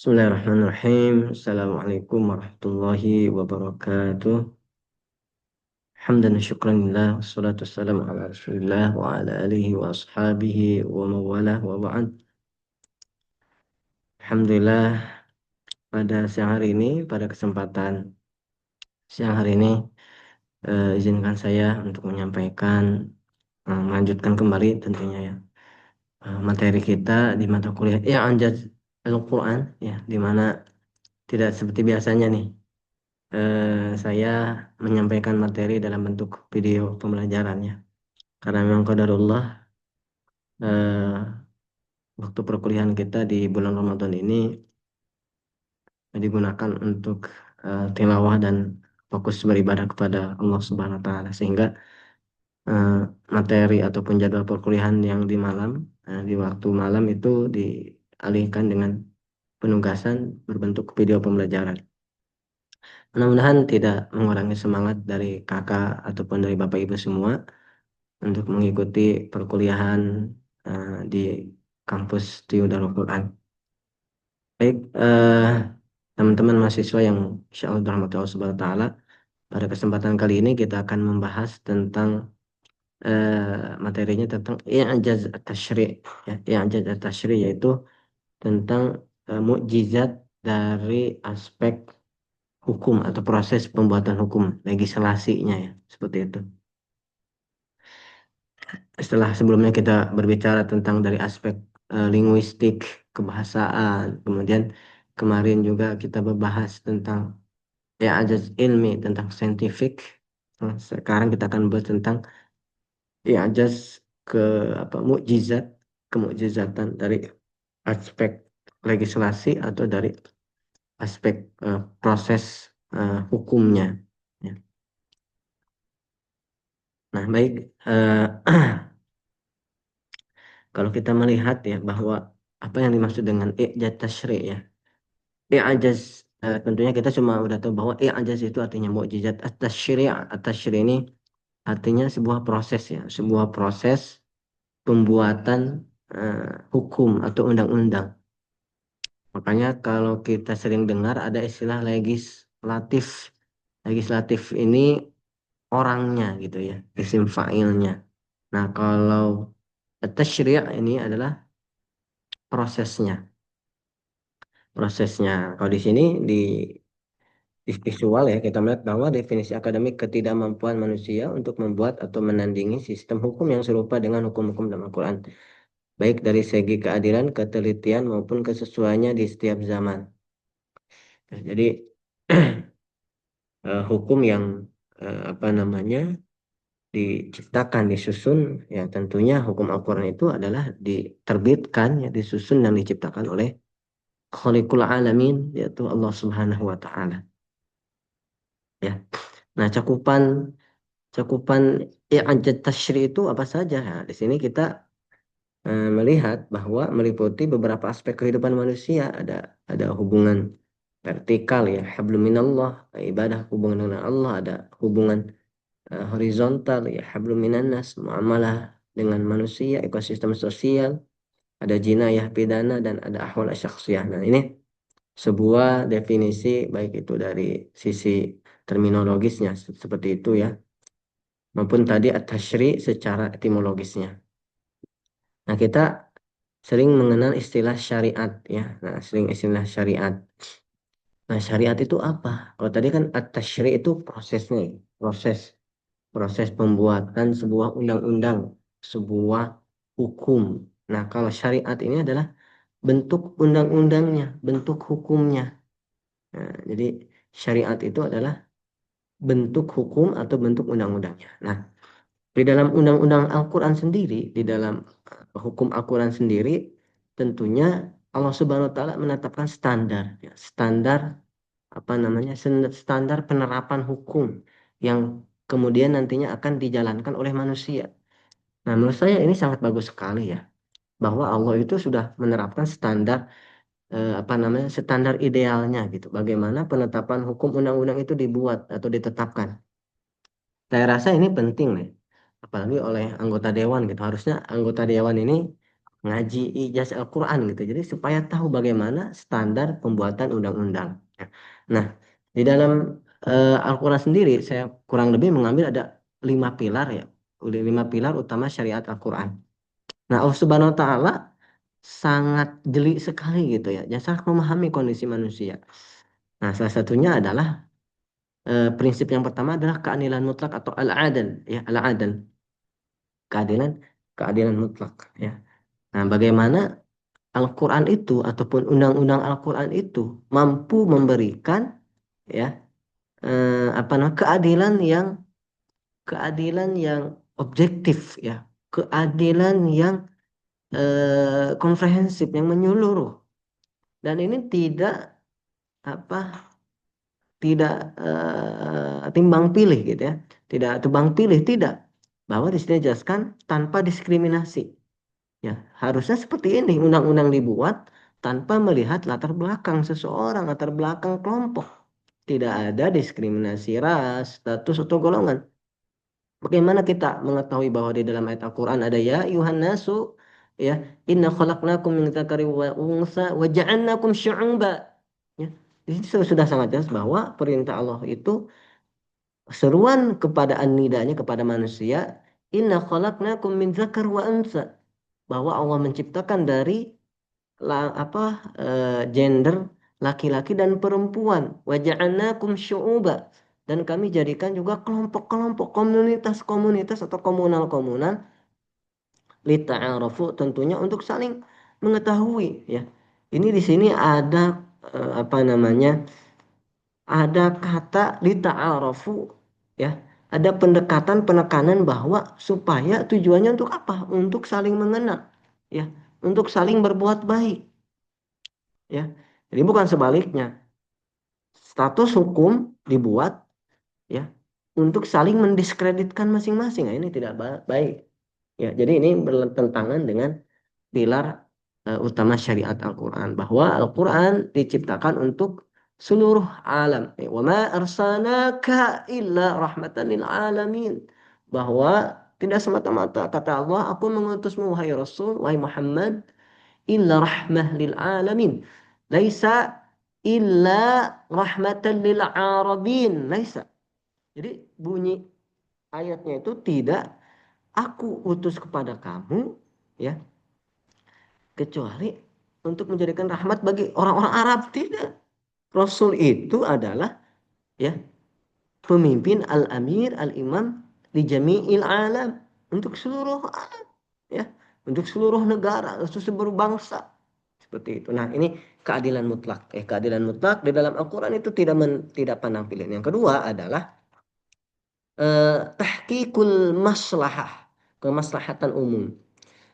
Bismillahirrahmanirrahim. Assalamualaikum warahmatullahi wabarakatuh. Hamdan wa syukran lillah. Wassalatu wassalamu ala rasulillah wa ala alihi wa ashabihi wa mawalah wa ba'd. Alhamdulillah, pada siang hari ini, pada kesempatan siang hari ini, izinkan saya untuk menyampaikan, melanjutkan kembali tentunya ya, materi kita di mata kuliah I'jaz Al-Quran ya, di mana tidak seperti biasanya nih, saya menyampaikan materi dalam bentuk video pembelajarannya. Karena memang qadarullah, waktu perkuliahan kita di bulan Ramadan ini digunakan untuk tilawah dan fokus beribadah kepada Allah Subhanahu wa taala, sehingga eh, materi ataupun jadwal perkuliahan yang di malam, di waktu malam itu dialihkan dengan penugasan berbentuk video pembelajaran. Mudah-mudahan tidak mengurangi semangat dari kakak ataupun dari bapak ibu semua untuk mengikuti perkuliahan di kampus Tio Darul Quran. Baik, teman-teman mahasiswa yang insya Allah dirahmati Allah Subhanahu wa Ta'ala, pada kesempatan kali ini kita akan membahas tentang materinya tentang i'jaz at-tasyri', ya, i'jaz at-tasyri' yaitu tentang mukjizat dari aspek hukum atau proses pembuatan hukum, legislasinya ya, seperti itu. Setelah sebelumnya kita berbicara tentang dari aspek linguistik, kebahasaan, kemudian kemarin juga kita membahas tentang ya ajas ilmi, tentang saintifik. Nah, sekarang kita akan bahas tentang ya ajas ke apa mukjizat, kemukjizatan dari aspek legislasi atau dari aspek proses hukumnya. Ya. Nah, baik. Kalau kita melihat ya bahwa apa yang dimaksud dengan i'jaz tasyri' ya. I'jaz tentunya kita cuma udah tahu bahwa i'jaz itu artinya mukjizat. At-tasyri' ini artinya sebuah proses ya, sebuah proses pembuatan hukum atau undang-undang. Makanya kalau kita sering dengar ada istilah legislatif. Legislatif ini orangnya gitu ya, isim fa'ilnya. Nah, kalau at-tasyri' ini adalah prosesnya. Prosesnya. Kalau di sini di visual ya kita melihat bahwa definisi akademik ketidakmampuan manusia untuk membuat atau menandingi sistem hukum yang serupa dengan hukum-hukum dalam Al-Quran, baik dari segi keadilan, ketelitian maupun kesesuaiannya di setiap zaman. Nah, jadi hukum yang apa namanya diciptakan, disusun, ya tentunya hukum Al-Quran itu adalah diterbitkan, ya disusun dan diciptakan oleh Khaliqul Alamin, yaitu Allah Subhanahu wa Ta'ala. Ya. Nah, cakupan cakupan i'jaz tasyri itu apa saja? Nah, di sini kita melihat bahwa meliputi beberapa aspek kehidupan manusia. Ada hubungan vertikal ya, hablum minallah, ibadah hubungan dengan Allah, ada hubungan horizontal ya, hablum minannas, muamalah dengan manusia, ekosistem sosial, ada jinayah pidana dan ada ahwal syakhsiyah. Nah, ini sebuah definisi baik itu dari sisi terminologisnya seperti itu ya, maupun tadi at-tasyri' secara etimologisnya. Nah, kita sering mengenal istilah syariat ya. Nah, sering istilah syariat. Nah, syariat itu apa? Kalau tadi kan at-tasyri' itu prosesnya, proses proses pembuatan sebuah undang-undang, sebuah hukum. Nah, kalau syariat ini adalah bentuk undang-undangnya, bentuk hukumnya. Nah, jadi syariat itu adalah bentuk hukum atau bentuk undang-undangnya. Nah, di dalam undang-undang Al-Quran sendiri, di dalam hukum Al-Quran sendiri, tentunya Allah Subhanahu wa Ta'ala menetapkan standar, ya, standar apa namanya, standar penerapan hukum yang kemudian nantinya akan dijalankan oleh manusia. Nah, menurut saya ini sangat bagus sekali ya, bahwa Allah itu sudah menerapkan standar apa namanya, standar idealnya gitu. Bagaimana penetapan hukum undang-undang itu dibuat atau ditetapkan. Saya rasa ini penting nih, apalagi oleh anggota dewan gitu. Harusnya anggota dewan ini ngaji ijazah Al-Quran gitu. Jadi supaya tahu bagaimana standar pembuatan undang-undang. Ya. Nah, di dalam Al-Quran sendiri saya kurang lebih mengambil ada 5 pilar ya. Udah 5 pilar utama syariat Al-Quran. Nah, Allah Subhanahu Wa Taala sangat jeli sekali gitu ya. Jasa memahami kondisi manusia. Nah, salah satunya adalah prinsip yang pertama adalah keadilan mutlak atau al-adl ya, al-adl. Keadilan, keadilan mutlak ya. Nah, bagaimana Al-Quran itu ataupun undang-undang Al-Quran itu mampu memberikan ya apa namanya keadilan yang objektif ya, keadilan yang komprehensif, yang menyeluruh, dan ini tidak apa tidak timbang pilih gitu ya, tidak tebang pilih, tidak, bahwa di sini dijelaskan tanpa diskriminasi. Ya, harusnya seperti ini undang-undang dibuat tanpa melihat latar belakang seseorang, latar belakang kelompok. Tidak ada diskriminasi ras, status atau golongan. Bagaimana kita mengetahui bahwa di dalam ayat Al-Quran ada ya ayuhan nasu ya inna khalaqnakum min dzakari wa unsa wa ja'alnakum syu'uba. Ya. Di sini sudah sangat jelas bahwa perintah Allah itu seruan kepada an-nidanya kepada manusia, inna khalaqnakum min dzakar wa unsa, bahwa Allah menciptakan dari gender laki-laki dan perempuan, wa ja'alnakum syu'uba, dan kami jadikan juga kelompok-kelompok, komunitas-komunitas atau komunal-komunal, lita'arafu, tentunya untuk saling mengetahui ya. Ini di sini ada apa namanya, ada kata lita'arafu ya, ada pendekatan penekanan bahwa supaya tujuannya untuk apa, untuk saling mengenal ya, untuk saling berbuat baik ya. Jadi bukan sebaliknya, status hukum dibuat ya untuk saling mendiskreditkan masing-masing. Nah, ini tidak baik ya. Jadi ini bertentangan dengan pilar utama syariat Al-Quran, bahwa Al-Quran diciptakan untuk seluruh alam. Wa ma arsalnaka illa rahmatan lil alamin, bahwa tidak semata-mata kata Allah, aku mengutusmu wahai Rasul, wahai Muhammad, illa rahmah lil alamin. Laisa illa rahmatan lil arabin. Laisa. Jadi bunyi ayatnya itu tidak aku utus kepada kamu ya kecuali untuk menjadikan rahmat bagi orang-orang Arab. Tidak. Rasul itu adalah ya pemimpin al-amir al-imam di jami'il alam, untuk seluruh alam ya, untuk seluruh negara, untuk seluruh bangsa. Seperti itu. Nah, ini keadilan mutlak. Keadilan mutlak di dalam Al-Qur'an itu tidak pandang pilihan. Yang kedua adalah tahqiqul maslahah, kemaslahatan umum.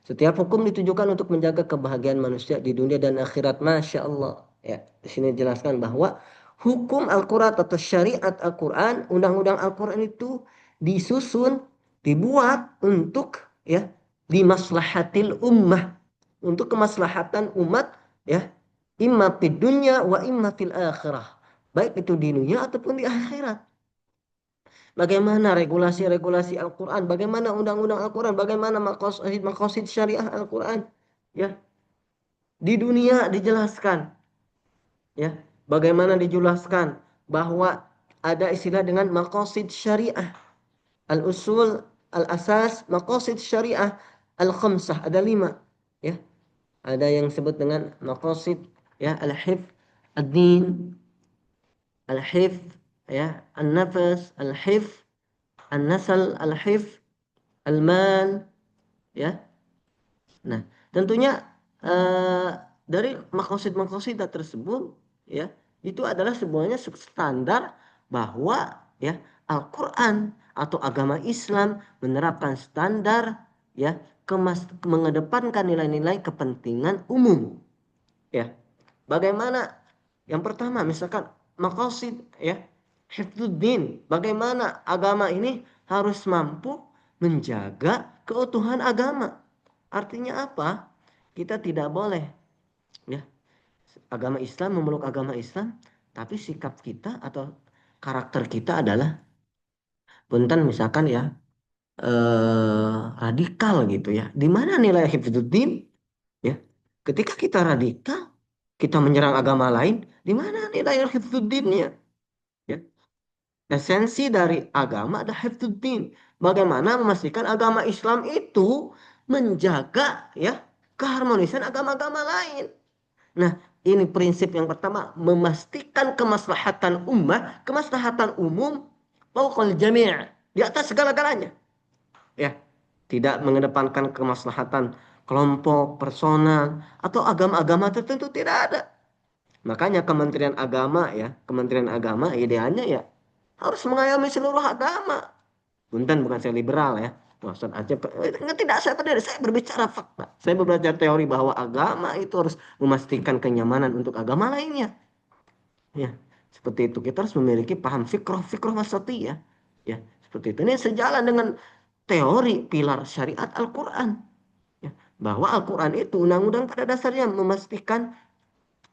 Setiap hukum ditujukan untuk menjaga kebahagiaan manusia di dunia dan akhirat. Masya Allah. Ya, di sini dijelaskan bahwa hukum Al-Quran atau syariat Al-Quran, undang-undang Al-Quran itu disusun, dibuat untuk ya limaslahatil ummah, untuk kemaslahatan umat ya, imma fid dunya wa imma fil akhirah. Baik itu di dunia ataupun di akhirat. Bagaimana regulasi-regulasi Al-Quran, bagaimana undang-undang Al-Quran, bagaimana maqasid syariah Al-Quran. Ya, di dunia dijelaskan, ya, bagaimana dijelaskan bahwa ada istilah dengan maqasid syariah, al-usul, al-asas, maqasid syariah, al-khamsah, ada 5. Ya, ada yang disebut dengan maqasid, ya, al-hifz, ad-din, al-hifz, ya, an-nafas, al-hifz, an-nasal, al-hifz, al-mal, ya. Nah, tentunya eh, dari makosid-makosid tersebut ya, itu adalah semuanya standar bahwa ya Al-Qur'an atau agama Islam menerapkan standar ya mengedepankan nilai-nilai kepentingan umum ya. Bagaimana yang pertama misalkan makosid ya, hifdzuddin, bagaimana agama ini harus mampu menjaga keutuhan agama. Artinya apa? Kita tidak boleh ya agama Islam, memeluk agama Islam, tapi sikap kita atau karakter kita adalah punten misalkan ya radikal gitu ya. Di mana nilai hifdzuddin? Ketika kita radikal, kita menyerang agama lain, di mana nilai hifdzuddinnya? Ya. Esensi dari agama adalah hifdzuddin. Bagaimana memastikan agama Islam itu menjaga ya keharmonisan agama-agama lain. Nah, ini prinsip yang pertama, memastikan kemaslahatan ummah, kemaslahatan umum, fauqal jami', di atas segala-galanya. Ya, tidak mengedepankan kemaslahatan kelompok, personal, atau agama-agama tertentu, tidak ada. Makanya Kementerian Agama ya, Kementerian Agama idealnya ya harus mengayomi seluruh agama. Punten, bukan saya liberal ya. Maksud aja, tidak saya berdiri, saya berbicara fakta. Saya berbicara teori bahwa agama itu harus memastikan kenyamanan untuk agama lainnya. Ya, seperti itu. Kita harus memiliki paham fikroh wasatiyah. Ya, seperti itu. Ini sejalan dengan teori pilar syariat Al-Quran. Ya, bahwa Al-Quran itu undang-undang pada dasarnya memastikan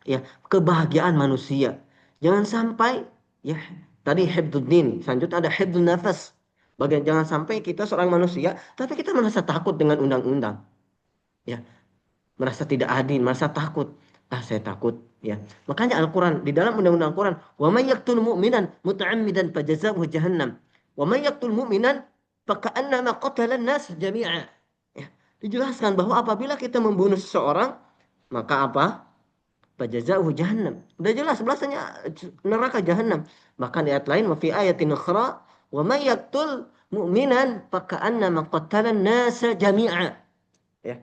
ya kebahagiaan manusia. Jangan sampai ya tadi hibduddin, selanjutnya ada hibdun nafas. Bagian jangan sampai kita seorang manusia tapi kita merasa takut dengan undang-undang. Ya, merasa tidak adil, merasa takut. Ah, saya takut ya. Makanya Al-Qur'an di dalam undang-undang Al-Qur'an, "Wa may yaqtul mu'minan muta'ammidan fajazauhu jahannam. Wa may yaqtul mu'minan faka'annama qatala an-nas jami'a." Ya, dijelaskan bahwa apabila kita membunuh seseorang, maka apa? Fajazauhu jahannam. Udah jelas balasannya neraka jahannam. Bahkan di ayat lain wa fi ayatin ukhra wa may yaqtul mu'minan faka'annama qatala an-nasa jami'a. Ya,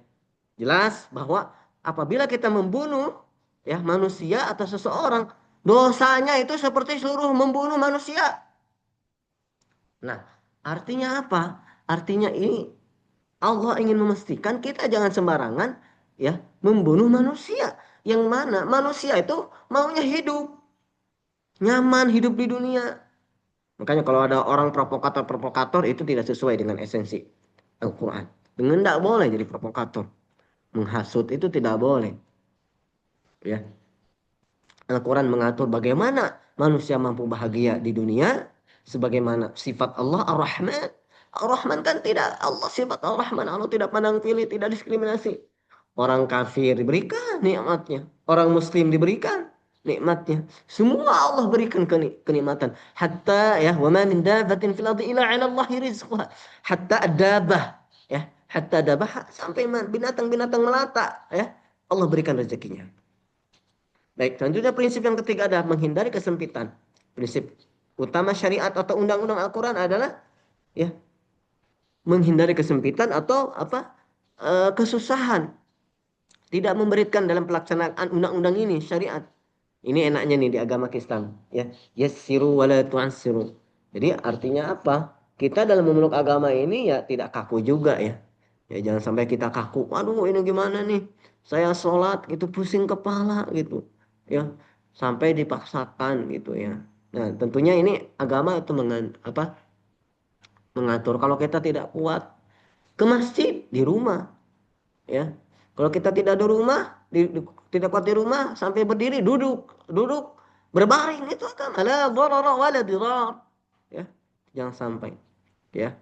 jelas bahwa apabila kita membunuh ya manusia atau seseorang, dosanya itu seperti seluruh membunuh manusia. Nah, artinya apa? Artinya ini Allah ingin memastikan kita jangan sembarangan ya membunuh manusia. Yang mana manusia itu maunya hidup, nyaman hidup di dunia. Makanya kalau ada orang provokator-provokator itu tidak sesuai dengan esensi Al-Quran. Dengan tidak boleh jadi provokator. Menghasut itu tidak boleh. Ya, Al-Quran mengatur bagaimana manusia mampu bahagia di dunia. Sebagaimana sifat Allah Ar-Rahman. Ar-Rahman kan tidak, Allah sifat Ar-Rahman. Allah tidak pandang pilih, tidak diskriminasi. Orang kafir diberikan nikmatnya. Orang muslim diberikan nikmatnya. Semua Allah berikan kenikmatan. Hatta ya, wa ma min dabatin fil ardi illa 'ala Allahi rizquha. Hatta adabah ya, hatta dabah sampai binatang-binatang melata ya. Allah berikan rezekinya. Baik, selanjutnya prinsip yang ketiga adalah menghindari kesempitan. Prinsip utama syariat atau undang-undang Al-Quran adalah ya menghindari kesempitan atau apa kesusahan. Tidak memberikan dalam pelaksanaan undang-undang ini syariat. Ini enaknya nih di agama Islam. Ya, yassiru wa la tu'assiru. Jadi artinya apa? Kita dalam memeluk agama ini ya tidak kaku juga ya. Ya jangan sampai kita kaku. Waduh ini gimana nih? Saya sholat gitu pusing kepala gitu. Ya sampai dipaksakan gitu ya. Nah tentunya ini agama itu mengatur. Kalau kita tidak kuat ke masjid di rumah ya. Kalau kita tidak ada rumah, tidak kuat di rumah sampai berdiri duduk berbaring itu agama. La dharara wa la dirar. Ya. Jangan sampai ya.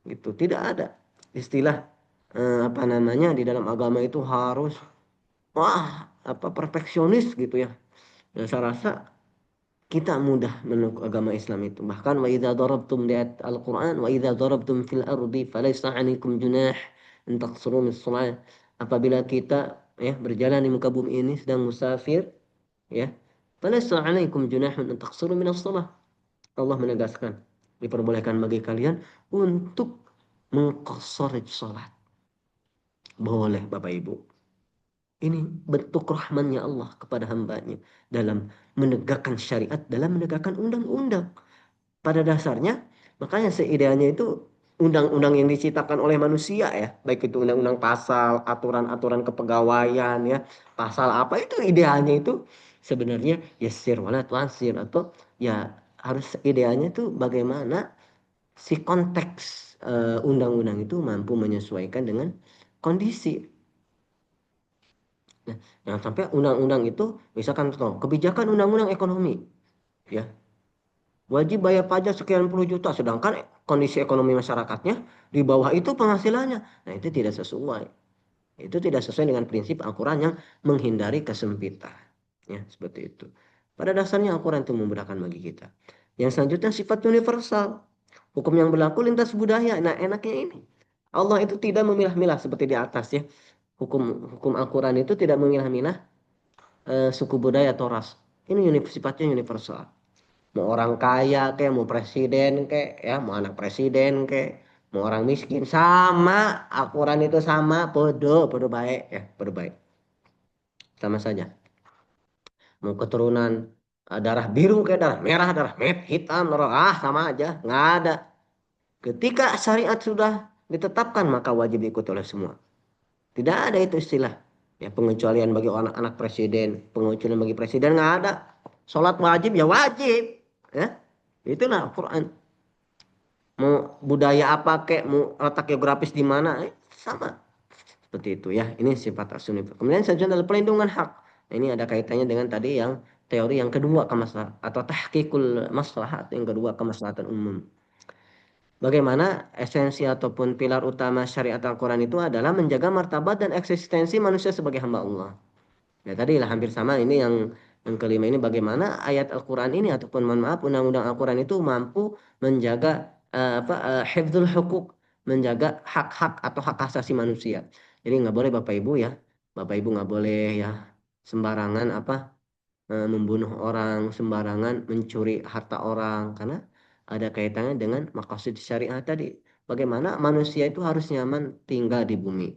Gitu. Tidak ada istilah apa namanya di dalam agama itu harus wah apa perfeksionis gitu ya. Dan saya rasa kita mudah menurut agama Islam itu. Bahkan wa idza darabtum di ayat Al-Qur'an wa idza darabtum fil ardi falaysa 'alaikum junah an taqsuru mis shalah. Apabila kita ya berjalan di muka bumi ini sedang musafir ya, falaysa 'alaikum junahun an taqsuru min shalah. Allah menegaskan diperbolehkan bagi kalian untuk mengqashar salat. Boleh Bapak Ibu. Ini bentuk rahmannya Allah kepada hambanya dalam menegakkan syariat, dalam menegakkan undang-undang. Pada dasarnya, makanya seidealnya itu undang-undang yang diciptakan oleh manusia ya, baik itu undang-undang pasal, aturan-aturan kepegawaian ya, pasal apa itu idealnya itu sebenarnya yasir wala tu'assir atau ya harus idealnya itu bagaimana si konteks undang-undang itu mampu menyesuaikan dengan kondisi. Nah, jangan sampai undang-undang itu misalkan contoh kebijakan undang-undang ekonomi ya wajib bayar pajak sekian puluh juta sedangkan kondisi ekonomi masyarakatnya di bawah itu penghasilannya. Nah, itu tidak sesuai. Itu tidak sesuai dengan prinsip Al-Quran yang menghindari kesempitan. Ya, seperti itu. Pada dasarnya Al-Quran itu memudahkan bagi kita. Yang selanjutnya sifat universal. Hukum yang berlaku lintas budaya. Nah, enaknya ini. Allah itu tidak memilah-milah seperti di atas ya. Hukum hukum Al-Quran itu tidak memilah-milah suku budaya atau ras. Ini sifatnya universal. Mau orang kaya kayak, mau presiden kayak, ya, mau anak presiden kayak, mau orang miskin sama, Al-Quran itu sama, podo, podo baik ya, podo baik. Sama saja. Mau keturunan darah biru kayak darah merah, darah hitam, darah sama aja, nggak ada. Ketika syariat sudah ditetapkan maka wajib diikuti oleh semua. Tidak ada itu istilah ya pengecualian bagi anak-anak presiden, pengecualian bagi presiden nggak ada. Sholat wajib ya wajib, ya itulah Al-Quran. Mau budaya apa kek, mau letak geografis di mana, sama seperti itu ya. Ini sifat asli. Kemudian selanjutnya adalah pelindungan hak. Nah, ini ada kaitannya dengan tadi yang teori yang kedua, kemaslahatan atau tahqiqul maslahat, yang kedua kemaslahatan umum. Bagaimana esensi ataupun pilar utama syariat Al-Quran itu adalah menjaga martabat dan eksistensi manusia sebagai hamba Allah. Ya tadi lah hampir sama ini yang kelima ini, bagaimana ayat Al-Quran ini ataupun mohon maaf undang-undang Al-Quran itu mampu menjaga hifdzul hukuk, menjaga hak-hak atau hak asasi manusia. Jadi nggak boleh Bapak Ibu ya, Bapak Ibu nggak boleh ya sembarangan membunuh orang, sembarangan mencuri harta orang, karena ada kaitannya dengan maqasid syariah tadi. Bagaimana manusia itu harus nyaman tinggal di bumi,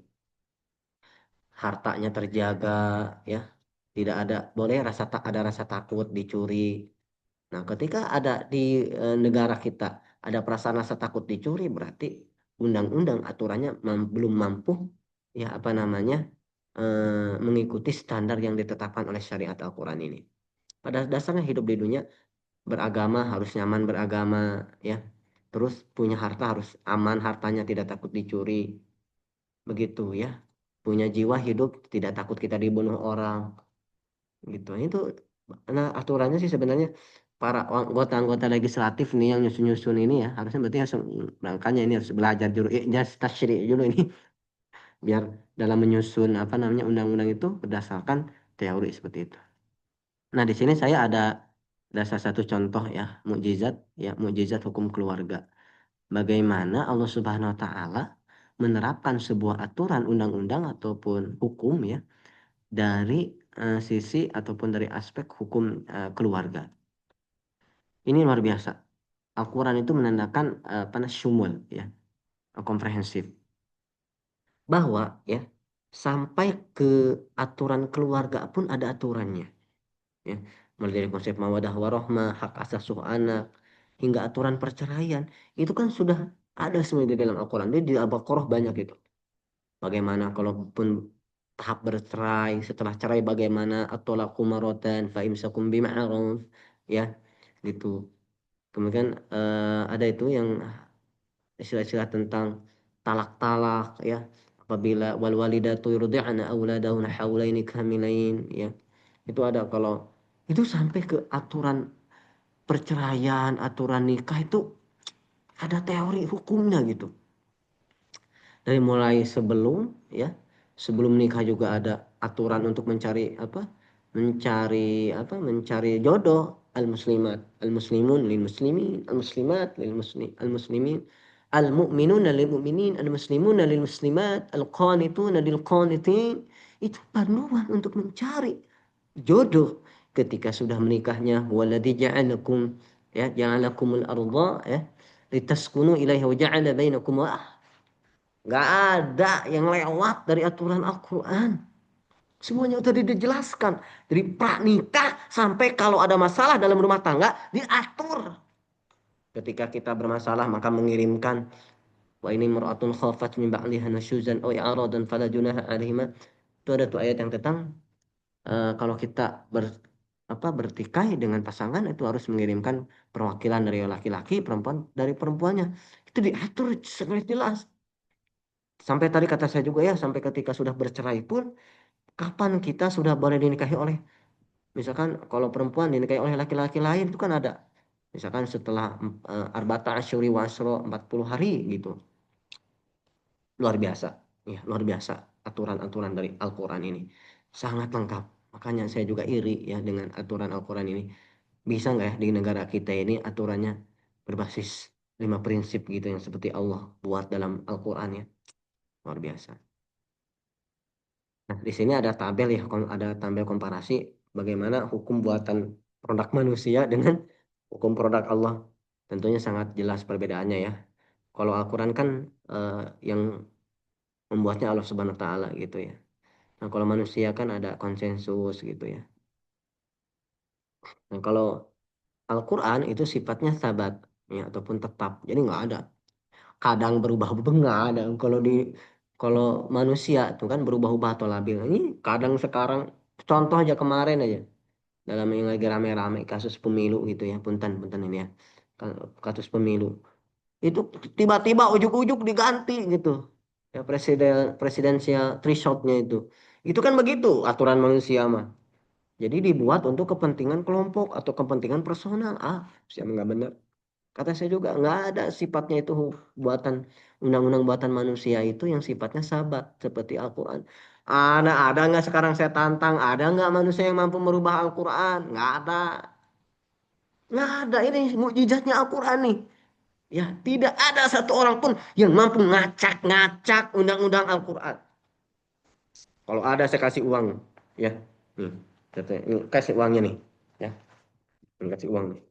hartanya terjaga, ya, tidak ada boleh ada rasa takut dicuri. Nah, ketika ada di negara kita ada perasaan rasa takut dicuri, berarti undang-undang aturannya belum mampu ya apa namanya mengikuti standar yang ditetapkan oleh syariat Al-Quran ini. Pada dasarnya hidup di dunia beragama harus nyaman beragama, ya. Terus punya harta harus aman, hartanya tidak takut dicuri, begitu ya. Punya jiwa hidup tidak takut kita dibunuh orang, gitu. Itu nah aturannya sih sebenarnya para anggota-anggota legislatif nih yang nyusun-nyusun ini ya harusnya berarti harus, makanya ini harus belajar dulu ya tasyri' dulu ini biar dalam menyusun apa namanya undang-undang itu berdasarkan teori seperti itu. Nah, di sini saya ada salah satu contoh ya, mukjizat ya, mukjizat hukum keluarga. Bagaimana Allah Subhanahu wa taala menerapkan sebuah aturan undang-undang ataupun hukum ya dari sisi ataupun dari aspek hukum keluarga. Ini luar biasa. Al-Quran itu menandakan syumul ya, komprehensif. Bahwa ya sampai ke aturan keluarga pun ada aturannya. Ya, mulai dari konsep mawadah warohmah, hak asasi anak, hingga aturan perceraian, itu kan sudah ada semuanya di dalam Al-Quran. Di Al-Baqarah banyak itu. Bagaimana kalaupun tahap bercerai, setelah cerai bagaimana at-thalaqu marratan fa imsakum bima'ruf, ya, gitu. Kemudian ada itu yang istilah-istilah tentang talak-talak ya. Apabila wal walidatu yurdi'na auladahunna haulaini kamilain ya. Itu ada kalau itu sampai ke aturan perceraian, aturan nikah itu ada teori hukumnya gitu. Dari mulai sebelum nikah juga ada aturan untuk mencari jodoh, al muslimat al muslimun lil muslimin al muslimat al muslimin al mu'minuna lil mu'minin al muslimuna lil muslimat al qanituna lil qanitin. Itu panduan untuk mencari jodoh ketika sudah menikahnya. Waladzi ja'alakum ya ja'alakumul arda ya litaskunu ilaiha wa ja'ala bainakum. Nggak ada yang lewat dari aturan Al-Quran. Semuanya sudah dijelaskan. Dari pranikah sampai kalau ada masalah dalam rumah tangga diatur. Ketika kita bermasalah maka mengirimkan wa ini mar'atun khafat min ba'liha nusyuzan aw i'radan fala junaha 'alaihima. Itu ada tuh ayat yang tentang kalau kita bertikai dengan pasangan itu harus mengirimkan perwakilan dari laki-laki, perempuan dari perempuannya. Itu diatur sangat jelas. Sampai tadi kata saya juga ya, sampai ketika sudah bercerai pun, kapan kita sudah boleh dinikahi oleh, misalkan kalau perempuan dinikahi oleh laki-laki lain itu kan ada. Misalkan setelah arba'ata asyuri wa 40 hari gitu. Luar biasa. Ya, luar biasa aturan-aturan dari Al-Quran ini. Sangat lengkap. Makanya saya juga iri ya dengan aturan Al-Quran ini. Bisa nggak ya di negara kita ini aturannya berbasis 5 prinsip gitu yang seperti Allah buat dalam Al-Quran ya. Luar biasa. Nah, di sini ada tabel ya, ada tabel komparasi bagaimana hukum buatan produk manusia dengan hukum produk Allah. Tentunya sangat jelas perbedaannya ya. Kalau Al-Quran kan eh, yang membuatnya Allah Subhanahu wa taala gitu ya. Nah, kalau manusia kan ada konsensus gitu ya. Nah, kalau Al-Quran itu sifatnya sabat ya ataupun tetap. Jadi nggak ada. Kadang berubah-ubah nggak ada. Kalau manusia itu kan berubah-ubah atau labil. Ini kadang sekarang contoh aja kemarin aja dalam yang lagi rame-rame kasus pemilu gitu ya. Punten punten ini ya. Kasus pemilu. Itu tiba-tiba ujuk-ujuk diganti gitu. Ya presidensial thresholdnya itu. Itu kan begitu aturan manusia mah. Jadi dibuat untuk kepentingan kelompok atau kepentingan personal. Ah, siapa nggak benar? Kata saya juga nggak ada sifatnya itu buatan undang-undang buatan manusia itu yang sifatnya sabat seperti Al-Quran. Ada nggak sekarang saya tantang? Ada nggak manusia yang mampu merubah Al-Quran? Nggak ada. Nggak ada. Ini mukjizatnya Al-Quran nih. Ya, tidak ada satu orang pun yang mampu ngacak-ngacak undang-undang Al-Quran. Kalau ada saya kasih uang, ya. Nih, ini kasih uangnya nih, ya. Ini kasih uang nih.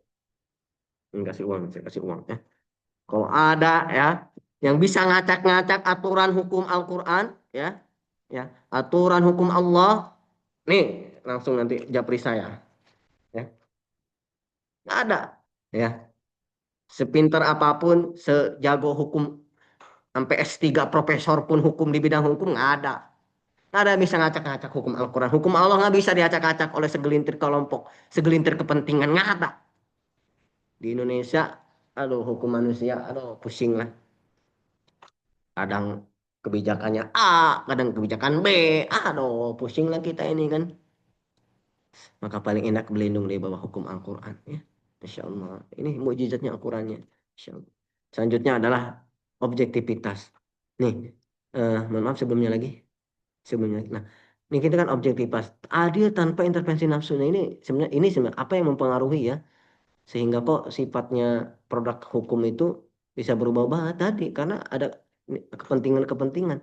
Ini kasih uang, saya kasih uang, ya. Kalau ada ya yang bisa ngacak-ngacak aturan hukum Al-Quran, ya, ya, aturan hukum Allah, nih langsung nanti japri saya, ya. Nggak ada, ya. Sepintar apapun, sejago hukum, sampai S3 profesor pun hukum di bidang hukum nggak ada. Nggak ada yang bisa ngacak-ngacak hukum Al-Quran. Hukum Allah nggak bisa diacak-acak oleh segelintir kelompok, segelintir kepentingan. Nggak ada. Di Indonesia, aduh hukum manusia, aduh pusing lah. Kadang kebijakannya A, kadang kebijakan B. Aduh pusing lah kita ini kan. Maka paling enak berlindung di bawah hukum Al-Quran. Ya. Insya Allah. Ini mukjizatnya Al-Qurannya. Insya Allah. Selanjutnya adalah objektivitas. Nih, mohon maaf sebelumnya lagi. Sebelumnya. Nah, ini kita kan objektivitas. Adil tanpa intervensi nafsu. Nah, ini sebenarnya apa yang mempengaruhi ya sehingga kok sifatnya produk hukum itu bisa berubah-ubah tadi karena ada kepentingan-kepentingan.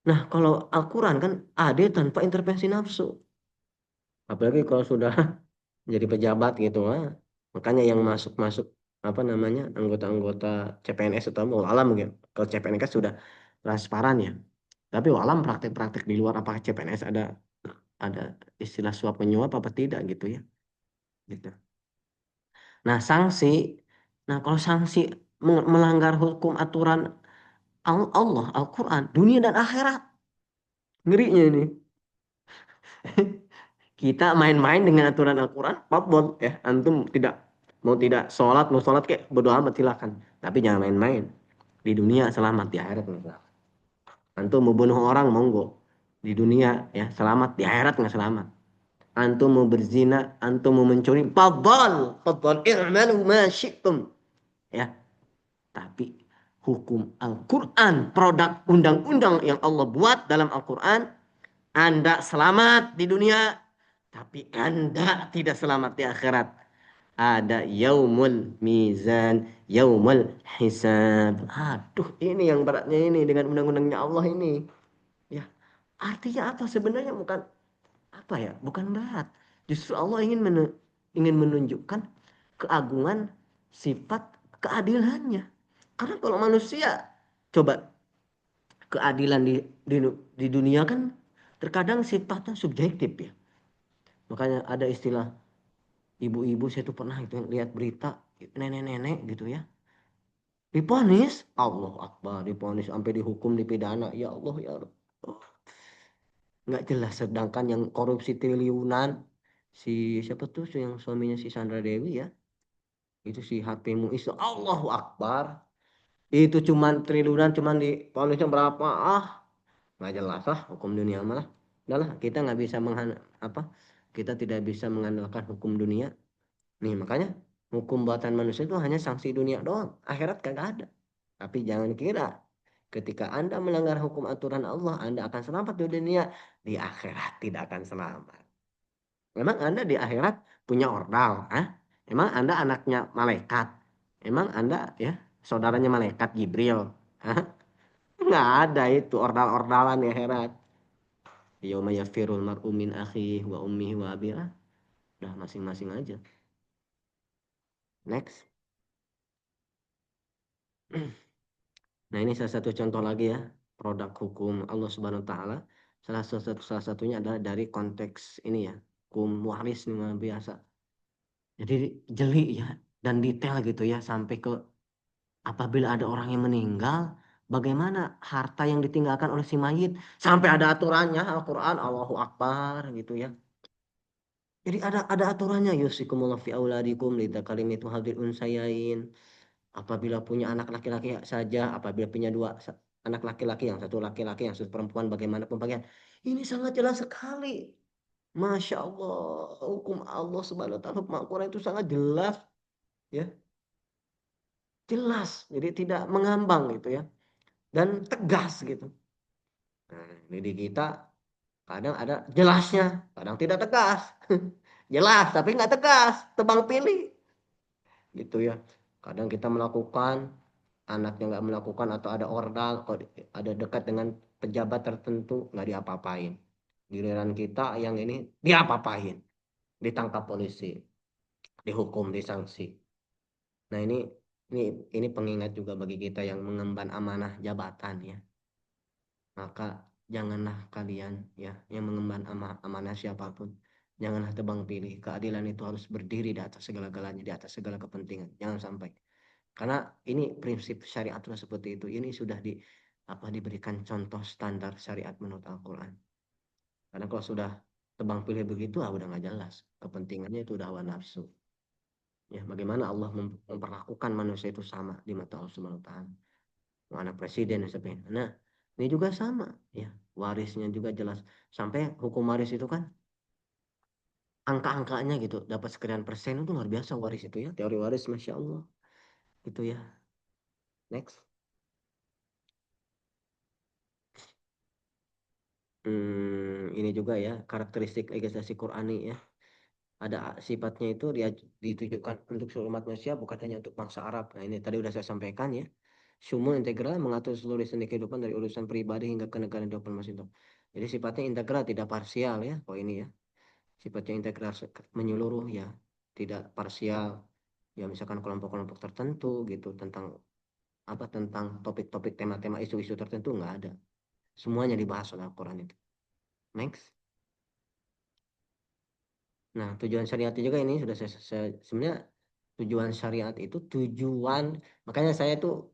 Nah, kalau Al-Quran kan adil tanpa intervensi nafsu. Apalagi kalau sudah jadi pejabat gitu ah. Makanya yang masuk-masuk apa namanya anggota-anggota CPNS atau alam gitu. Kalau CPNS kan sudah transparan ya. Tapi walam praktek-praktek di luar apakah CPNS ada istilah suap menyuap apa tidak gitu ya. Gitu. Nah, sanksi. Nah, kalau sanksi melanggar hukum aturan Allah, Al-Quran, dunia dan akhirat. Ngerinya ini. Kita main-main dengan aturan Al-Quran, papun ya. Antum tidak mau sholat kayak berdoa amat silakan. Tapi jangan main-main. Di dunia selamat, di akhirat nggak selamat. Antum mau bunuh orang monggo. Di dunia ya selamat, di akhirat nggak selamat. Antum mau berzina, antum mau mencuri, fadal, i'malu ma syi'tum. Ya, tapi hukum Al-Quran, produk undang-undang yang Allah buat dalam Al-Quran, Anda selamat di dunia, tapi Anda tidak selamat di akhirat. Ada yaumul mizan, yaumul hisab. Aduh, ini yang beratnya ini dengan undang-undangnya Allah ini. Ya, artinya apa sebenarnya bukan apa ya? Bukan berat. Justru Allah ingin menunjukkan keagungan sifat keadilannya. Karena kalau manusia coba keadilan di dunia kan terkadang sifatnya subjektif ya. Makanya ada istilah ibu-ibu saya tuh pernah itu lihat berita nenek-nenek gitu ya. Diponis, Allah Akbar, diponis sampai dihukum dipidana. Ya Allah ya Allah. Nggak jelas sedangkan yang korupsi triliunan si siapa tuh yang suaminya si Sandra Dewi ya. Itu si HP Muiz. Allahu Akbar. Itu cuman triliunan cuman diponisnya berapa? Ah, nggak jelas lah hukum dunia malah udahlah kita nggak bisa apa kita tidak bisa mengandalkan hukum dunia nih makanya hukum buatan manusia itu hanya sanksi dunia doang akhirat kagak ada tapi jangan kira Ketika Anda melanggar hukum aturan Allah, Anda akan selamat di dunia, di akhirat tidak akan selamat. Memang Anda di akhirat punya ordal, ah? Emang Anda anaknya malaikat? Emang Anda ya saudaranya malaikat Jibril? Hah? Nggak ada itu ordal-ordalan di akhirat. Yauma yafirul mar'u min akhihi wa ummihi wa abihi. Udah masing-masing aja. Next. Nah, ini salah satu contoh lagi ya, produk hukum Allah Subhanahu wa taala. Salah satunya adalah dari konteks ini ya, hukum waris nih luar biasa. Jadi jeli ya dan detail gitu ya sampai ke apabila ada orang yang meninggal, bagaimana harta yang ditinggalkan oleh si mayit sampai ada aturannya Al-Qur'an Allahu Akbar gitu ya. Jadi ada aturannya yusikumullah fi auladikum lidzakari mithlu hadzil unsayain. Apabila punya anak laki-laki saja, apabila punya anak laki-laki, yang satu laki-laki, yang satu perempuan, bagaimana pembagian. Ini sangat jelas sekali. Masya Allah, hukum Allah Subhanahu wa taala, hukum Al-Quran itu sangat jelas, ya, jelas. Jadi tidak mengambang gitu ya, dan tegas gitu. Nah, ini di kita kadang ada jelasnya, kadang tidak tegas. Jelas tapi nggak tegas, tebang pilih gitu ya. Kadang kita melakukan, anaknya nggak melakukan, atau ada ordal, ada dekat dengan pejabat tertentu, nggak diapa-apain. Giliran kita yang ini diapa-apain, ditangkap polisi, dihukum, disanksi. Nah, ini ini pengingat juga bagi kita yang mengemban amanah jabatan ya. Maka janganlah kalian ya yang mengemban amanah siapapun, janganlah tebang pilih. Keadilan itu harus berdiri di atas segala-galanya, di atas segala kepentingan. Jangan sampai. Karena ini prinsip syariatnya seperti itu. Ini sudah diberikan contoh standar syariat menurut Al-Quran. Karena kalau sudah tebang pilih begitu, udah nggak jelas. Kepentingannya itu udah hawa nafsu. Ya, bagaimana Allah memperlakukan manusia itu sama di mata Allah Subhanahu wa taala. Anak presiden dan sebagainya. Nah, ini juga sama, ya. Warisnya juga jelas. Sampai hukum waris itu kan angka-angkanya gitu, dapat sekian persen itu luar biasa waris itu ya. Teori waris, masya Allah, itu ya. Next. Ini juga ya karakteristik legislasi Qurani ya. Ada sifatnya itu dia ditujukan untuk seluruh umat manusia, bukan hanya untuk bangsa Arab. Nah, ini tadi udah saya sampaikan ya. Sumul integral mengatur seluruh sendi kehidupan dari urusan pribadi hingga ke negara dan masing Jadi sifatnya integral, tidak parsial ya. Oh ini ya. Sifatnya integral menyeluruh ya, tidak parsial. Ya misalkan kelompok-kelompok tertentu gitu tentang apa, tentang topik-topik, tema-tema, isu-isu tertentu nggak ada. Semuanya dibahas oleh Al-Quran itu. Next. Nah, tujuan syariat juga ini sudah sebenarnya tujuan syariat itu tujuan, makanya saya tuh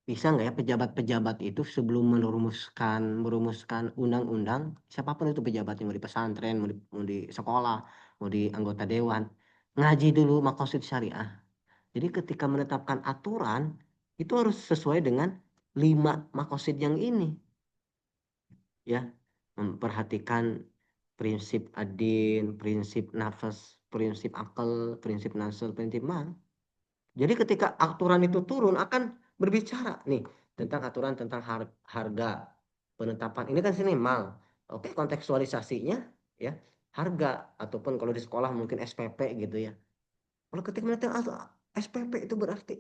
bisa nggak ya pejabat-pejabat itu sebelum merumuskan undang-undang, siapapun itu pejabatnya, mau di pesantren, mau di sekolah, mau di anggota dewan, ngaji dulu maqasid syariah. Jadi ketika menetapkan aturan itu harus sesuai dengan 5 maqasid yang ini, ya, memperhatikan prinsip adin, prinsip nafas, prinsip akal, prinsip nasl, prinsip mal. Jadi ketika aturan itu turun akan berbicara nih tentang aturan tentang harga penetapan. Ini kan sini mal. Oke, kontekstualisasinya ya harga, ataupun kalau di sekolah mungkin SPP gitu ya. Kalau ketika menetapkan SPP itu berarti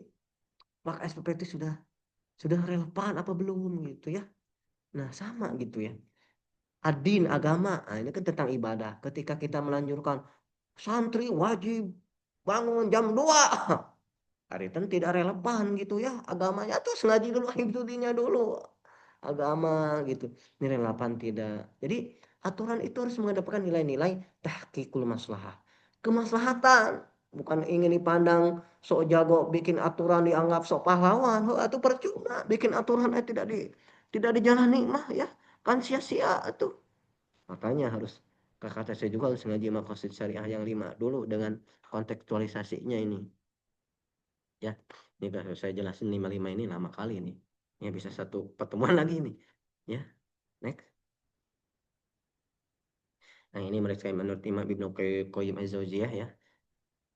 maka SPP itu sudah relevan apa belum gitu ya. Nah, sama gitu ya. Adin agama, nah, ini kan tentang ibadah. Ketika kita melanjurkan santri wajib bangun jam 2, hari itu tidak relevan gitu ya agamanya tuh, sengaja dulu hibdudinya dulu agama gitu, ini relevan tidak. Jadi aturan itu harus mengedepankan nilai-nilai tahqiqul maslahah, kemaslahatan, bukan ingin dipandang sok jago bikin aturan dianggap sok pahlawan. Oh, itu percuma bikin aturan tidak dijalani mah ya, kan sia-sia tuh. Makanya harus, kata saya juga harus ngaji maqasid syariah yang 5 dulu dengan kontekstualisasinya ini. Ya, ini kalau saya jelasin lima ini lama kali ini. Ya bisa satu pertemuan lagi ini. Ya, next. Nah, ini mereka menurut Imam Ibnu Qayyim Az-Jauziyah ya.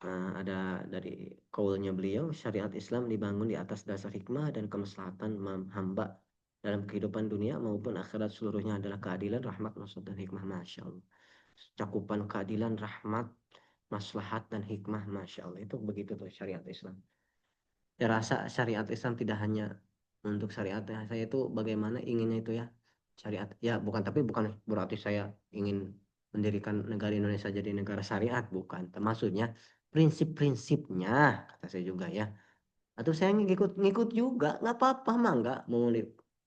Ada dari kaulnya beliau, syariat Islam dibangun di atas dasar hikmah dan kemaslahatan hamba dalam kehidupan dunia maupun akhirat, seluruhnya adalah keadilan, rahmat, maslahat, dan hikmah. Masya Allah. Cakupan keadilan, rahmat, maslahat, dan hikmah. Masya Allah. Itu begitu tuh syariat Islam. Saya rasa syariat Islam tidak hanya untuk syariat ya. Saya itu bagaimana inginnya itu ya. Syariat. Ya bukan, tapi bukan berarti saya ingin mendirikan negara Indonesia jadi negara syariat. Bukan. Maksudnya prinsip-prinsipnya, kata saya juga ya. Atau saya ngikut-ngikut juga. Nggak apa-apa mah. Nggak mau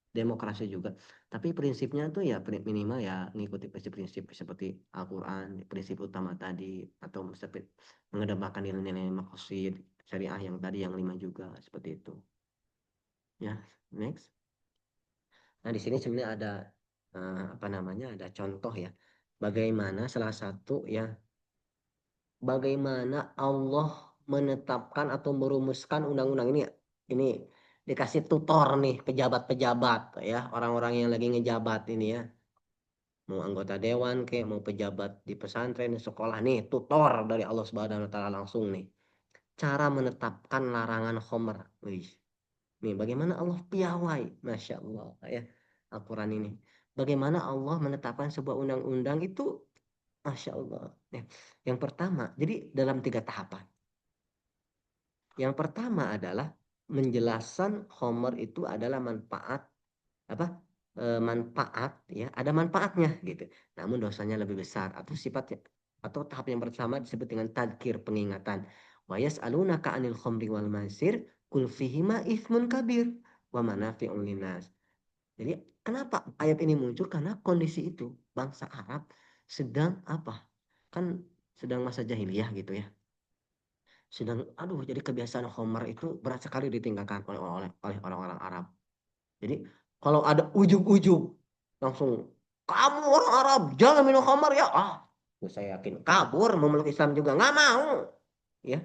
demokrasi juga. Tapi prinsipnya tuh ya minimal ya ngikuti prinsip-prinsip seperti Al-Quran, prinsip utama tadi. Atau seperti mengedepankan nilai-nilai makosid syariah yang tadi yang lima juga seperti itu ya. Next. Nah di sini sebenarnya ada apa namanya, ada contoh ya bagaimana salah satu ya, bagaimana Allah menetapkan atau merumuskan undang-undang ini. Ini dikasih tutor nih pejabat-pejabat ya, orang-orang yang lagi ngejabat ini ya, mau anggota dewan kayak mau pejabat di pesantren di sekolah, nih tutor dari Allah Subhanahu wa taala langsung nih cara menetapkan larangan khomer. Wih, nih, bagaimana Allah piawai, Masya Allah, ya, Al-Quran ini. Bagaimana Allah menetapkan sebuah undang-undang itu, Masya Allah. Ya. Yang pertama, jadi dalam tiga tahapan. Yang pertama adalah menjelaskan Homer itu adalah manfaat, apa, manfaat, ya, ada manfaatnya gitu. Namun dosanya lebih besar atau sifatnya, atau tahap yang pertama disebut dengan tadkir, peningatan. Wa yas'alunaka 'anil khamri wal maisir qul fihima itsmun kabir wa manafi'un linnas. Jadi kenapa ayat ini muncul? Karena kondisi itu bangsa Arab sedang apa? Kan sedang masa jahiliyah gitu ya. Sedang, aduh, jadi kebiasaan Homer itu berat sekali ditinggalkan oleh orang-orang Arab. Jadi kalau ada ujub-ujub langsung, kamu orang Arab jangan minum khamar ya. Saya yakin kabur memeluk Islam juga nggak mau ya.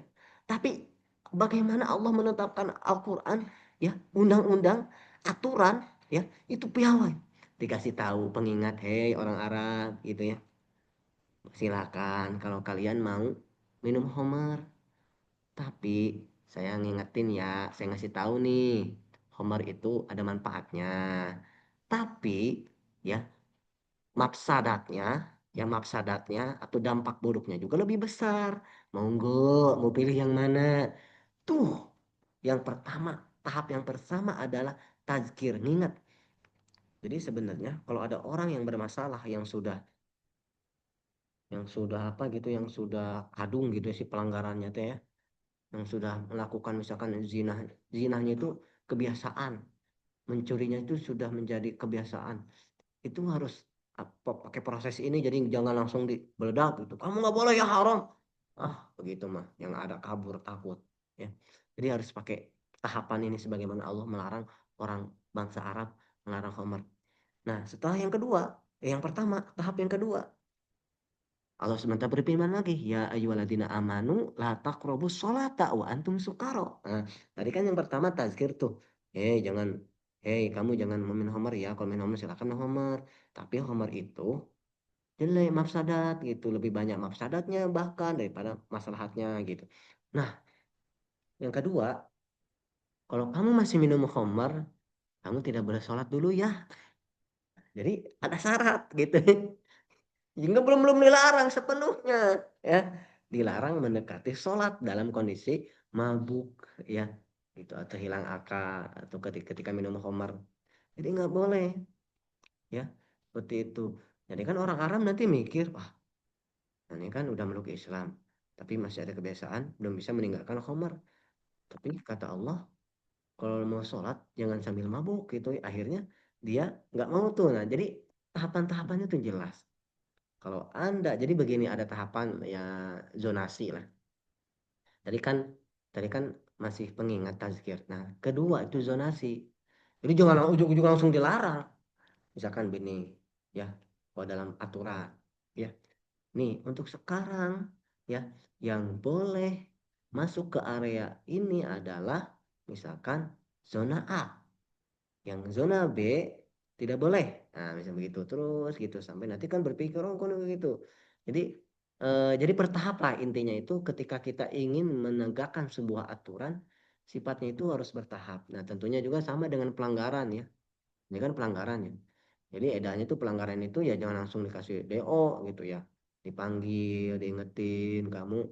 Tapi bagaimana Allah menetapkan Al-Quran ya, undang-undang, aturan ya, itu piawai. Dikasih tahu pengingat, hei orang Arab gitu ya. Silakan kalau kalian mau minum khamar. Tapi saya ngingetin ya, saya ngasih tahu nih, Homer itu ada manfaatnya. Tapi ya mafsadatnya, ya mafsadatnya atau dampak buruknya juga lebih besar. Mau enggak, mau pilih yang mana? Tuh, yang pertama, tahap yang pertama adalah tazkir, nginget. Jadi sebenarnya kalau ada orang yang bermasalah, yang sudah apa gitu, yang sudah kadung gitu ya si pelanggarannya teh ya, yang sudah melakukan misalkan zina, zinahnya itu kebiasaan, mencurinya itu sudah menjadi kebiasaan, itu harus apa, pakai proses ini, jadi jangan langsung dibeledak gitu, kamu nggak boleh ya haram, begitu mah yang ada kabur takut ya. Jadi harus pakai tahapan ini sebagaimana Allah melarang orang bangsa Arab, melarang khamar. Nah setelah yang kedua, yang pertama, tahap yang kedua, Allah SWT berfirman lagi, ya ayyuhalladzina amanu la taqrabus sholata wa antum sukaro. Nah, tadi kan yang pertama tazkir tuh. Jangan, kamu jangan minum khamar ya. Kalau minum khamar silakan minum khamar. Tapi khamar itu jelek, mafsadat gitu. Lebih banyak mafsadatnya bahkan daripada maslahatnya gitu. Nah, yang kedua, kalau kamu masih minum khamar, kamu tidak boleh sholat dulu ya. Jadi ada syarat gitu. Hingga belum belum dilarang sepenuhnya ya. Dilarang mendekati sholat dalam kondisi mabuk ya, gitu, atau hilang akal, atau ketika minum khamar. Jadi nggak boleh ya, seperti itu. Jadi kan orang Arab nanti mikir, wah ini kan udah meluk Islam tapi masih ada kebiasaan belum bisa meninggalkan khamar. Tapi kata Allah kalau mau sholat jangan sambil mabuk gitu. Akhirnya dia nggak mau tuh. Nah jadi tahapan-tahapannya tuh jelas. Kalau Anda, jadi begini, ada tahapan ya, zonasi lah. Tadi kan tadi kan masih pengingat tazkir. Nah, kedua itu zonasi. Jadi jangan ujung-ujung langsung dilarang. Misalkan begini, ya, kalau dalam aturan, ya. Nih, untuk sekarang, ya, yang boleh masuk ke area ini adalah misalkan zona A. Yang zona B tidak boleh. Nah, misalnya begitu terus gitu sampai nanti kan berpikir oh kok begitu. Jadi Jadi bertahap lah intinya itu ketika kita ingin menegakkan sebuah aturan, sifatnya itu harus bertahap. Nah, tentunya juga sama dengan pelanggaran ya. Ini kan pelanggaran ya. Jadi edanya itu pelanggaran itu ya jangan langsung dikasih DO gitu ya. Dipanggil, diingetin, kamu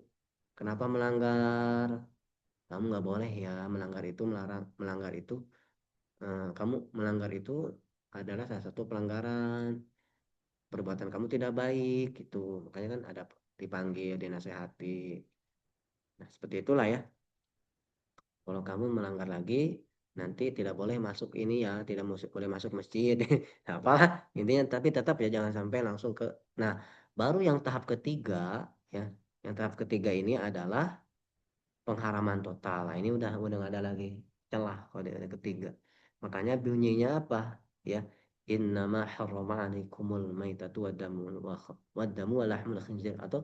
kenapa melanggar? Kamu nggak boleh ya melanggar itu, melarang melanggar itu. Kamu melanggar itu adalah salah satu pelanggaran. Perbuatan kamu tidak baik gitu. Makanya kan ada dipanggil, dinasehati. Nah, seperti itulah ya. Kalau kamu melanggar lagi, nanti tidak boleh masuk ini ya, tidak boleh masuk masjid. Apalah intinya, tapi tetap ya jangan sampai langsung ke. Nah, baru yang tahap ketiga ya, yang tahap ketiga ini adalah pengharaman total. Nah, ini udah nggak ada lagi celah kalau ada ketiga. Makanya bunyinya apa? Ya, innama harrama alaikumul maitatu wad damu wa lahmul khinzir atau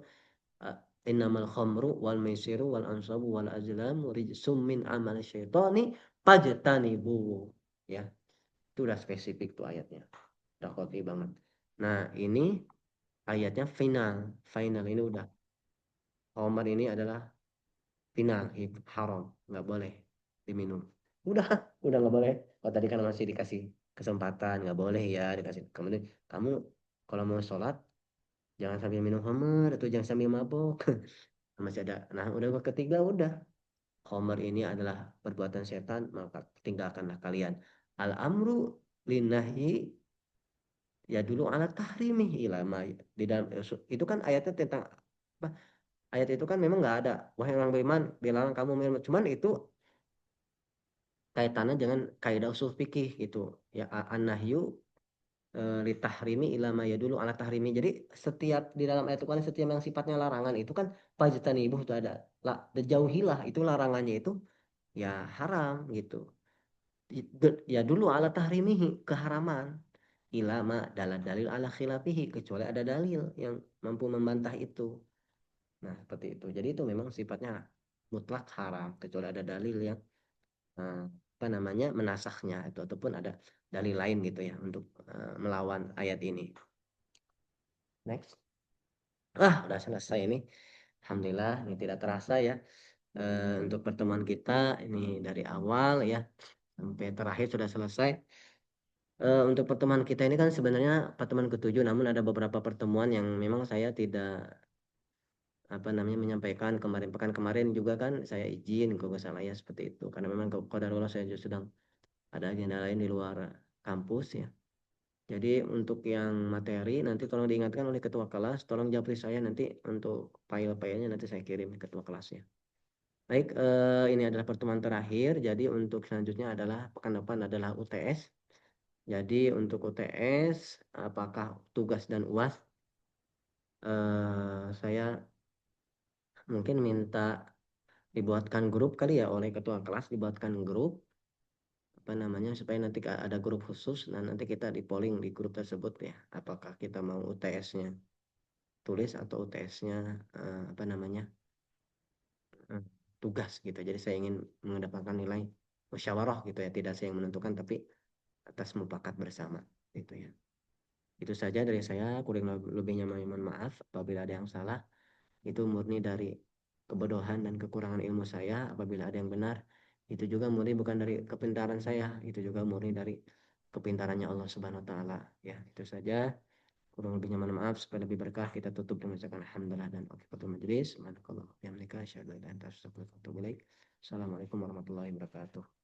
uh, innamal khamru wal maisiru wal ansabu wal azlamu rijsum min amal syaitani fajtanibu. Ya, itu udah spesifik tuh ayatnya. Udah koti banget. Nah, ini ayatnya final. Final ini udah. Khamar ini adalah final, haram, nggak boleh diminum. Udah, udah nggak boleh. Kalau tadi kan masih dikasih kesempatan, nggak boleh ya dikasih. Kemudian kamu kalau mau sholat jangan sambil minum khamar atau jangan sambil mabok. Masih ada. Nah, udah ketiga udah. Khamar ini adalah perbuatan setan, maka tinggalkanlah kalian. Al amru linahi ya dulu ala tahrimi ilama di dalam itu kan ayatnya tentang apa? Ayat itu kan memang nggak ada. Wahai orang beriman, dilarang kamu minum. Cuman itu kaitannya dengan kaidah usul fikih gitu ya an-nahyu li tahrimi ilama ya dulu ala tahrimi jadi setiap di dalam ayat itu kan setiap yang sifatnya larangan itu kan ibu itu ada lah jauhilah itu larangannya itu ya haram gitu. Ya dulu ala tahrimihi keharaman ilama dalam dalil ala khilafihi kecuali ada dalil yang mampu membantah itu. Nah seperti itu jadi itu memang sifatnya mutlak haram kecuali ada dalil yang eh, apa namanya menasahnya itu ataupun ada dalil lain gitu ya untuk melawan ayat ini. Next. Udah selesai ini. Alhamdulillah ini tidak terasa ya untuk pertemuan kita ini dari awal ya sampai terakhir sudah selesai. Untuk pertemuan kita ini kan sebenarnya pertemuan ketujuh namun ada beberapa pertemuan yang memang saya tidak apa namanya menyampaikan kemarin pekan kemarin juga kan saya izin kalau nggak salah ya seperti itu karena memang qadarullah saya juga sedang ada agenda lain di luar kampus ya. Jadi untuk yang materi nanti tolong diingatkan oleh ketua kelas, tolong japri saya nanti untuk file-filenya nanti saya kirim ke ketua kelasnya. Baik, ini adalah pertemuan terakhir. Jadi untuk selanjutnya adalah pekan depan adalah UTS. Jadi untuk UTS, apakah tugas dan UAS? Saya mungkin minta dibuatkan grup kali ya oleh ketua kelas, dibuatkan grup apa namanya supaya nanti ada grup khusus. Nah nanti kita di polling di grup tersebut ya, apakah kita mau UTS-nya tulis atau UTS-nya apa namanya eh, tugas gitu. Jadi saya ingin mendapatkan nilai musyawarah gitu ya, tidak saya yang menentukan tapi atas mufakat bersama gitu ya. Itu saja dari saya, kurang lebihnya mohon maaf apabila ada yang salah. Itu murni dari kebodohan dan kekurangan ilmu saya. Apabila ada yang benar, itu juga murni bukan dari kepintaran saya, itu juga murni dari kepintarannya Allah Subhanahu wa taala. Ya, itu saja. Kurang lebihnya mohon maaf supaya lebih berkah kita tutup dengan ucapan alhamdulillah dan waqifatul majlis. Subhanakallah wa bihamdika asyhadu an la ilaha illa anta astaghfiruka wa atubu ilaik. Assalamualaikum warahmatullahi wabarakatuh.